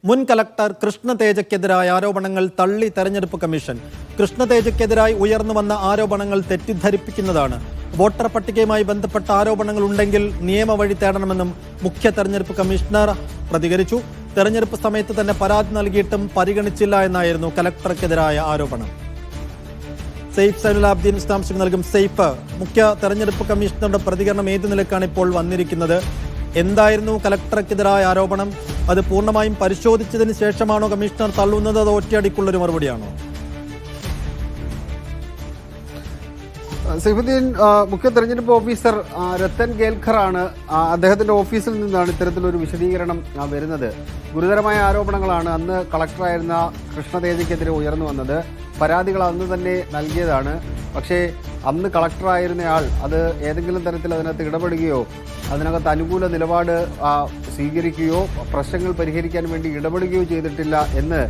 മുൻ കലക്ടർ കൃഷ്ണ തേജയ്ക്കെതിരായ ആരോപണങ്ങൾ തള്ളി തെരഞ്ഞെടുപ്പ് കമ്മീഷൻ. കൃഷ്ണ തേജയ്ക്കെതിരായി ഉയർന്നു വന്ന ആരോപണങ്ങൾ തെറ്റിദ്ധരിപ്പിക്കുന്നതാണ്. വോട്ടർ പട്ടികയുമായി ബന്ധപ്പെട്ട ആരോപണങ്ങൾ ഉണ്ടെങ്കിൽ നിയമവഴി തേടണമെന്നും മുഖ്യ തെരഞ്ഞെടുപ്പ് കമ്മീഷണർ പ്രതികരിച്ചു. തെരഞ്ഞെടുപ്പ് സമയത്ത് തന്നെ പരാതി നൽകിയിട്ടും പരിഗണിച്ചില്ല എന്നായിരുന്നു കലക്ടർക്കെതിരായ ആരോപണം. സെയ്ഫ് സൈനുലാബ്ദീൻ വിശദാംശങ്ങൾ നൽകും. സെയ്ഫ്, മുഖ്യ തെരഞ്ഞെടുപ്പ് കമ്മീഷണറുടെ പ്രതികരണം ഏത് നിലക്കാണ് ഇപ്പോൾ വന്നിരിക്കുന്നത്? എന്തായിരുന്നു കലക്ടർക്കെതിരായ ആരോപണം? അത് പൂർണ്ണമായും പരിശോധിച്ചതിന് ശേഷമാണോ കമ്മീഷണർ തള്ളുന്നത്, അതോ ഒറ്റയടിക്കുള്ളൊരു മറുപടിയാണോ? സൈഫുദ്ദീൻ, മുഖ്യ തെരഞ്ഞെടുപ്പ് ഓഫീസർ രത്തൻ കേൽഖറാണ്. അദ്ദേഹത്തിന്റെ ഓഫീസിൽ നിന്നാണ് ഇത്തരത്തിലൊരു വിശദീകരണം വരുന്നത്. ഗുരുതരമായ ആരോപണങ്ങളാണ് അന്ന് കളക്ടറായിരുന്ന കൃഷ്ണതേജയ്ക്കെതിരെ ഉയർന്നു വന്നത്. പരാതികൾ അന്ന് തന്നെ നൽകിയതാണ്. പക്ഷേ അന്ന് കളക്ടറായിരുന്നയാൾ അത് ഏതെങ്കിലും തരത്തിൽ അതിനകത്ത് ഇടപെടുകയോ അതിനകത്ത് അനുകൂല നിലപാട് സ്വീകരിക്കുകയോ പ്രശ്നങ്ങൾ പരിഹരിക്കാൻ വേണ്ടി ഇടപെടുകയോ ചെയ്തിട്ടില്ല എന്ന്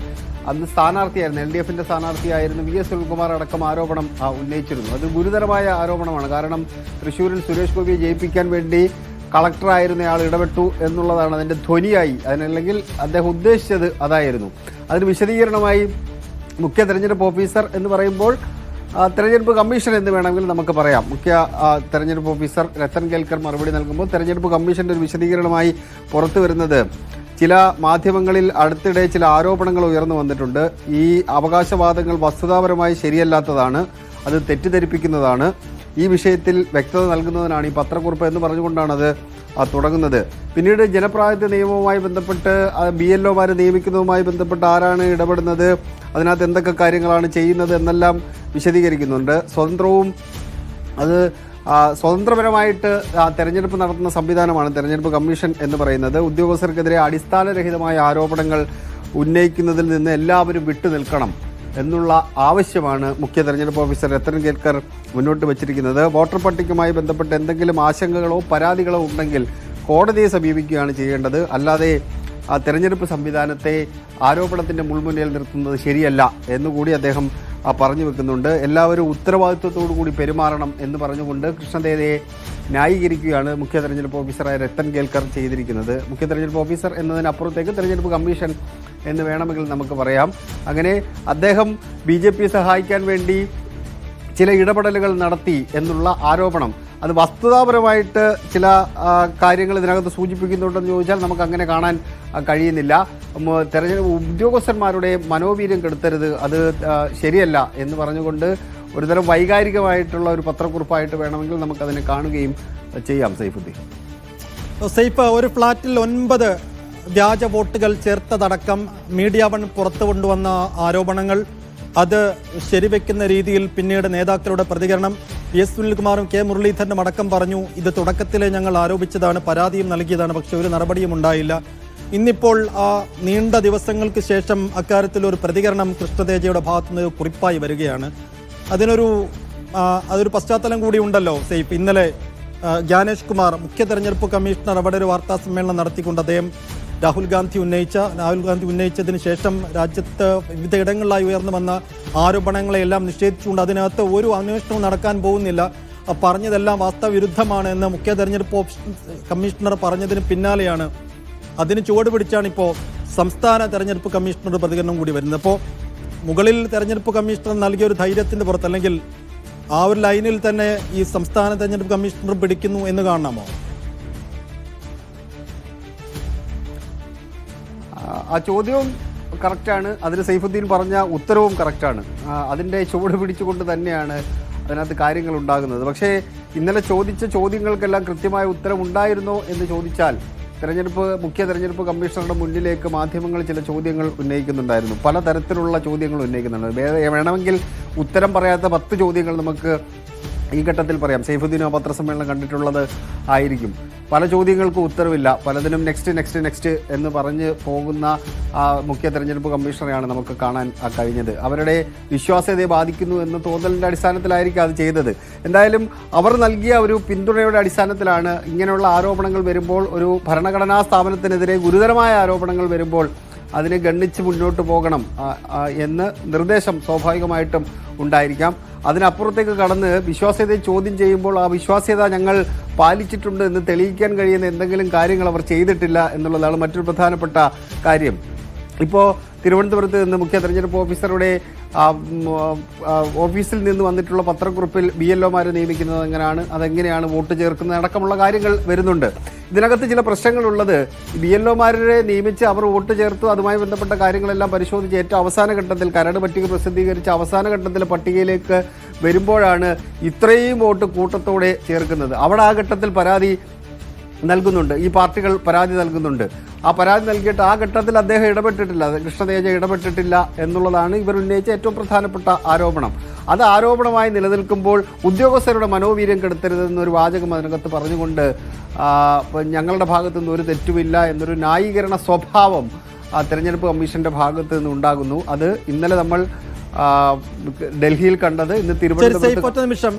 അന്ന് സ്ഥാനാർത്ഥിയായിരുന്നു, LDFന്റെ സ്ഥാനാർത്ഥിയായിരുന്നു VS സുനിൽകുമാർ അടക്കം ആരോപണം ഉന്നയിച്ചിരുന്നു. അത് ഗുരുതരമായ ആരോപണമാണ്. കാരണം തൃശ്ശൂരിൽ സുരേഷ് ഗോപിയെ ജയിപ്പിക്കാൻ വേണ്ടി കളക്ടറായിരുന്നയാൾ ഇടപെട്ടു എന്നുള്ളതാണ് അതിൻ്റെ ധ്വനിയായി. അതിനല്ലെങ്കിൽ അദ്ദേഹം ഉദ്ദേശിച്ചത് അതായിരുന്നു. അതിന് വിശദീകരണമായി മുഖ്യ തെരഞ്ഞെടുപ്പ് ഓഫീസർ എന്ന് പറയുമ്പോൾ തെരഞ്ഞെടുപ്പ് കമ്മീഷൻ എന്ന് വേണമെങ്കിൽ നമുക്ക് പറയാം. മുഖ്യ തെരഞ്ഞെടുപ്പ് ഓഫീസർ രത്തൻ കേൽക്കർ മറുപടി നൽകുമ്പോൾ തെരഞ്ഞെടുപ്പ് കമ്മീഷന്റെ ഒരു വിശദീകരണമായി പുറത്തു വരുന്നത്, ചില മാധ്യമങ്ങളിൽ അടുത്തിടെ ചില ആരോപണങ്ങൾ ഉയർന്നു വന്നിട്ടുണ്ട്. ഈ അവകാശവാദങ്ങൾ വസ്തുതാപരമായി ശരിയല്ലാത്തതാണ്, അത് തെറ്റിദ്ധരിപ്പിക്കുന്നതാണ്. ഈ വിഷയത്തിൽ വ്യക്തത നൽകുന്നതിനാണ് ഈ പത്രക്കുറിപ്പ് എന്ന് പറഞ്ഞുകൊണ്ടാണ് അത് തുടങ്ങുന്നത്. പിന്നീട് ജനപ്രാതിനിധ്യ നിയമവുമായി ബന്ധപ്പെട്ട് BLOമാരെ നിയമിക്കുന്നതുമായി ബന്ധപ്പെട്ട് ആരാണ് ഇടപെടുന്നത്, അതിനകത്ത് എന്തൊക്കെ കാര്യങ്ങളാണ് ചെയ്യുന്നത് എന്നെല്ലാം വിശദീകരിക്കുന്നുണ്ട്. സ്വതന്ത്രപരമായിട്ട് തെരഞ്ഞെടുപ്പ് നടത്തുന്ന സംവിധാനമാണ് തെരഞ്ഞെടുപ്പ് കമ്മീഷൻ എന്ന് പറയുന്നത്. ഉദ്യോഗസ്ഥർക്കെതിരെ അടിസ്ഥാനരഹിതമായ ആരോപണങ്ങൾ ഉന്നയിക്കുന്നതിൽ നിന്ന് എല്ലാവരും വിട്ടുനിൽക്കണം എന്നുള്ള ആവശ്യമാണ് മുഖ്യ തെരഞ്ഞെടുപ്പ് ഓഫീസർ രത്തൻ കേൽക്കർ മുന്നോട്ട് വച്ചിരിക്കുന്നത്. വോട്ടർ പട്ടികയുമായി ബന്ധപ്പെട്ട് എന്തെങ്കിലും ആശങ്കകളോ പരാതികളോ ഉണ്ടെങ്കിൽ കോടതിയെ സമീപിക്കുകയാണ് ചെയ്യേണ്ടത്. അല്ലാതെ തെരഞ്ഞെടുപ്പ് സംവിധാനത്തെ ആരോപണത്തിൻ്റെ മുൾമുനയിൽ നിർത്തുന്നത് ശരിയല്ല എന്നുകൂടി അദ്ദേഹം പറഞ്ഞു വെക്കുന്നുണ്ട്. എല്ലാവരും ഉത്തരവാദിത്വത്തോടു കൂടി പെരുമാറണം എന്ന് പറഞ്ഞുകൊണ്ട് കൃഷ്ണതേജയെ ന്യായീകരിക്കുകയാണ് മുഖ്യ തെരഞ്ഞെടുപ്പ് ഓഫീസറായ രത്തൻ കേൽക്കർ ചെയ്തിരിക്കുന്നത്. മുഖ്യ തെരഞ്ഞെടുപ്പ് ഓഫീസർ എന്നതിനപ്പുറത്തേക്ക് തെരഞ്ഞെടുപ്പ് കമ്മീഷൻ എന്ന് വേണമെങ്കിൽ നമുക്ക് പറയാം. അങ്ങനെ അദ്ദേഹം BJP സഹായിക്കാൻ വേണ്ടി ചില ഇടപെടലുകൾ നടത്തി എന്നുള്ള ആരോപണം, അത് വസ്തുതാപരമായിട്ട് ചില കാര്യങ്ങൾ ഇതിനകത്ത് സൂചിപ്പിക്കുന്നുണ്ടെന്ന് ചോദിച്ചാൽ നമുക്ക് അങ്ങനെ കാണാൻ കഴിയുന്നില്ല. തെരഞ്ഞെടുപ്പ് ഉദ്യോഗസ്ഥന്മാരുടെ മനോവീര്യം കെടുത്തരുത്, അത് ശരിയല്ല എന്ന് പറഞ്ഞുകൊണ്ട് ഒരുതരം വൈകാരികമായിട്ടുള്ള ഒരു പത്രക്കുറിപ്പായിട്ട് വേണമെങ്കിൽ നമുക്കതിനെ കാണുകയും ചെയ്യാം. സെയ്ഫ്, ഒരു ഫ്ളാറ്റിൽ 9 വ്യാജ വോട്ടുകൾ ചേർത്തതടക്കം മീഡിയ വൺ പുറത്തു കൊണ്ടുവന്ന ആരോപണങ്ങൾ, അത് ശരിവെക്കുന്ന രീതിയിൽ പിന്നീട് നേതാക്കളുടെ പ്രതികരണം. VS സുനിൽകുമാറും K മുരളീധരനും അടക്കം പറഞ്ഞു, ഇത് തുടക്കത്തിലെ ഞങ്ങൾ ആരോപിച്ചതാണ്, പരാതിയും നൽകിയതാണ്, പക്ഷെ ഒരു നടപടിയും ഉണ്ടായില്ല. ഇന്നിപ്പോൾ നീണ്ട ദിവസങ്ങൾക്ക് ശേഷം അക്കാര്യത്തിൽ ഒരു പ്രതികരണം കൃഷ്ണതേജയുടെ ഭാഗത്തുനിന്ന് കുറിപ്പായി വരികയാണ്. അതൊരു പശ്ചാത്തലം കൂടി ഉണ്ടല്ലോ സെയ്ഫ്. ഇന്നലെ ജ്ഞാനേഷ് കുമാർ, മുഖ്യ തെരഞ്ഞെടുപ്പ് കമ്മീഷണർ, അവിടെ ഒരു വാർത്താ സമ്മേളനം നടത്തിക്കൊണ്ട് അദ്ദേഹം രാഹുൽ ഗാന്ധി ഉന്നയിച്ചതിന് ശേഷം രാജ്യത്ത് വിവിധയിടങ്ങളിലായി ഉയർന്നു വന്ന ആരോപണങ്ങളെല്ലാം നിഷേധിച്ചുകൊണ്ട് അതിനകത്ത് ഒരു അന്വേഷണവും നടക്കാൻ പോകുന്നില്ല, പറഞ്ഞതെല്ലാം വാസ്തവവിരുദ്ധമാണ് എന്ന് മുഖ്യ തെരഞ്ഞെടുപ്പ് കമ്മീഷണർ പറഞ്ഞതിന് പിന്നാലെയാണ്, അതിന് ചുവട് പിടിച്ചാണ് ഇപ്പോൾ സംസ്ഥാന തെരഞ്ഞെടുപ്പ് കമ്മീഷണറുടെ പ്രതികരണം കൂടി വരുന്നത്. അപ്പോൾ മുകളിൽ തെരഞ്ഞെടുപ്പ് കമ്മീഷണർ നൽകിയ ഒരു ധൈര്യത്തിൻ്റെ പുറത്ത്, അല്ലെങ്കിൽ ആ ഒരു ലൈനിൽ തന്നെ ഈ സംസ്ഥാന തെരഞ്ഞെടുപ്പ് കമ്മീഷണർ പിടിക്കുന്നു എന്ന് കാണാമോ? ആ ചോദ്യവും കറക്റ്റാണ്, അതിന് സൈഫുദ്ദീൻ പറഞ്ഞ ഉത്തരവും കറക്റ്റാണ്. അതിൻ്റെ ചുവട് പിടിച്ചുകൊണ്ട് തന്നെയാണ് അതിനകത്ത് കാര്യങ്ങൾ ഉണ്ടാകുന്നത്. പക്ഷേ ഇന്നലെ ചോദിച്ച ചോദ്യങ്ങൾക്കെല്ലാം കൃത്യമായ ഉത്തരം ഉണ്ടായിരുന്നോ എന്ന് ചോദിച്ചാൽ, മുഖ്യ തെരഞ്ഞെടുപ്പ് കമ്മീഷണറുടെ മുന്നിലേക്ക് മാധ്യമങ്ങൾ ചില ചോദ്യങ്ങൾ ഉന്നയിക്കുന്നുണ്ടായിരുന്നു. പലതരത്തിലുള്ള ചോദ്യങ്ങൾ ഉന്നയിക്കുന്നുണ്ട്. വേണമെങ്കിൽ ഉത്തരം പറയാത്ത 10 ചോദ്യങ്ങൾ നമുക്ക് ഈ ഘട്ടത്തിൽ പറയാം. സൈഫുദ്ദീൻ ആ പത്രസമ്മേളനം കണ്ടിട്ടുള്ളത് ആയിരിക്കും. പല ചോദ്യങ്ങൾക്കും ഉത്തരവില്ല, പലതിനും നെക്സ്റ്റ് എന്ന് പറഞ്ഞ് പോകുന്ന മുഖ്യ തെരഞ്ഞെടുപ്പ് കമ്മീഷണറെയാണ് നമുക്ക് കാണാൻ കഴിഞ്ഞത്. അവരുടെ വിശ്വാസ്യതയെ ബാധിക്കുന്നു എന്ന തോന്നലിൻ്റെ അടിസ്ഥാനത്തിലായിരിക്കും അത് ചെയ്തത്. എന്തായാലും അവർ നൽകിയ ഒരു പിന്തുണയുടെ അടിസ്ഥാനത്തിലാണ് ഇങ്ങനെയുള്ള ആരോപണങ്ങൾ വരുമ്പോൾ, ഒരു ഭരണഘടനാ സ്ഥാപനത്തിനെതിരെ ഗുരുതരമായ ആരോപണങ്ങൾ വരുമ്പോൾ അതിനെ ഗണ്ണിച്ച് മുന്നോട്ട് പോകണം എന്ന് നിർദ്ദേശം സ്വാഭാവികമായിട്ടും ഉണ്ടായിരിക്കാം. അതിനപ്പുറത്തേക്ക് കടന്ന് വിശ്വാസ്യതയെ ചോദ്യം ചെയ്യുമ്പോൾ ആ വിശ്വാസ്യത ഞങ്ങൾ പാലിച്ചിട്ടുണ്ട് എന്ന് തെളിയിക്കാൻ കഴിയുന്ന എന്തെങ്കിലും കാര്യങ്ങൾ അവർ ചെയ്തിട്ടില്ല എന്നുള്ളതാണ് മറ്റൊരു പ്രധാനപ്പെട്ട കാര്യം. ഇപ്പോൾ തിരുവനന്തപുരത്ത് നിന്ന് മുഖ്യ തെരഞ്ഞെടുപ്പ് ഓഫീസറുടെ ഓഫീസിൽ നിന്ന് വന്നിട്ടുള്ള പത്രക്കുറിപ്പിൽ BLOമാർ നിയമിക്കുന്നത് അതെങ്ങനെയാണ് വോട്ട് ചേർക്കുന്നത് അടക്കമുള്ള കാര്യങ്ങൾ വരുന്നുണ്ട്. ഇതിനകത്ത് ചില പ്രശ്നങ്ങളുള്ളത് BLOമാരെ നിയമിച്ച് അവർ വോട്ട് ചേർത്തു, അതുമായി ബന്ധപ്പെട്ട കാര്യങ്ങളെല്ലാം പരിശോധിച്ച് ഏറ്റവും അവസാന ഘട്ടത്തിൽ കരട് പട്ടിക പ്രസിദ്ധീകരിച്ച് അവസാന ഘട്ടത്തിലെ പട്ടികയിലേക്ക് വരുമ്പോഴാണ് ഇത്രയും വോട്ട് കൂട്ടത്തോടെ ചേർക്കുന്നത്. അവിടെ ആ ഘട്ടത്തിൽ പരാതി നൽകുന്നുണ്ട്, ഈ പാർട്ടികൾ പരാതി നൽകുന്നുണ്ട്. ആ പരാതി നൽകിയിട്ട് ആ ഘട്ടത്തിൽ അദ്ദേഹം ഇടപെട്ടിട്ടില്ല, കൃഷ്ണതേജ ഇടപെട്ടിട്ടില്ല എന്നുള്ളതാണ് ഇവർ ഉന്നയിച്ച ഏറ്റവും പ്രധാനപ്പെട്ട ആരോപണം. അത് ആരോപണമായി നിലനിൽക്കുമ്പോൾ ഉദ്യോഗസ്ഥരുടെ മനോവീര്യം കെടുത്തരുതെന്നൊരു വാചകം അതിനകത്ത് പറഞ്ഞുകൊണ്ട് ഞങ്ങളുടെ ഭാഗത്തു നിന്ന് ഒരു തെറ്റുമില്ല എന്നൊരു ന്യായീകരണ സ്വഭാവം തെരഞ്ഞെടുപ്പ് കമ്മീഷന്റെ ഭാഗത്ത് നിന്ന് ഉണ്ടാകുന്നു. അത് ഇന്നലെ നമ്മൾ ഡൽഹിയിൽ കണ്ടത്, ഇന്ന് തിരുവനന്തപുരത്ത് നിമിഷം